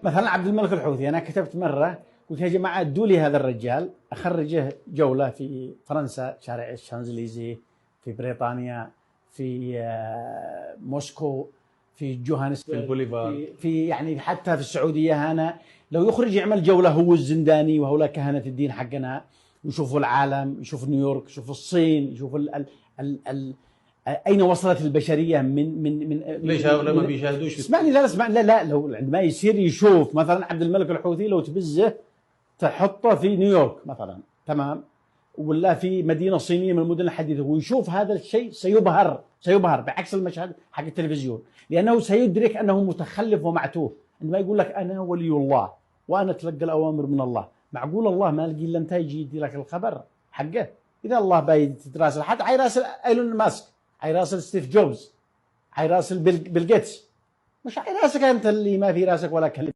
مثلا عبد الملك الحوثي، أنا كتبت مرة قلت يا جماعة ادوا لي هذا الرجال أخرجه جولة في فرنسا، شارع الشانزليزيه، في بريطانيا، في موسكو، في في جوهانسبرغ، البوليفار. في يعني حتى في السعودية. هنا لو يخرج يعمل جولة هو الزنداني وهؤلاء كهنة الدين حقنا، يشوفوا العالم، يشوفوا نيويورك، يشوفوا الصين، يشوفوا ال اين وصلت البشريه من ليش هؤلاء ما بيشاهدوش اسمعني، لا اسمعني، لا لو عندما يصير يشوف مثلا عبد الملك الحوثي، لو تبزه تحطه في نيويورك مثلا، تمام، ولا في مدينه صينيه من المدن الحديثه، ويشوف هذا الشيء سيبهر بعكس المشهد حق التلفزيون، لانه سيدرك انه متخلف ومعتوه. عندما يقول لك انا ولي الله وانا اتلقى الاوامر من الله، معقول الله ما لقي الا انت يجي يدي لك الخبر حقه؟ اذا الله بايد تتراسل، حتى حيراسل ايلون ماسك، حيراسل ستيف جوبز، حيراسل بيل جيتس، مش حيراسلك انت اللي ما في راسك ولا كلمه.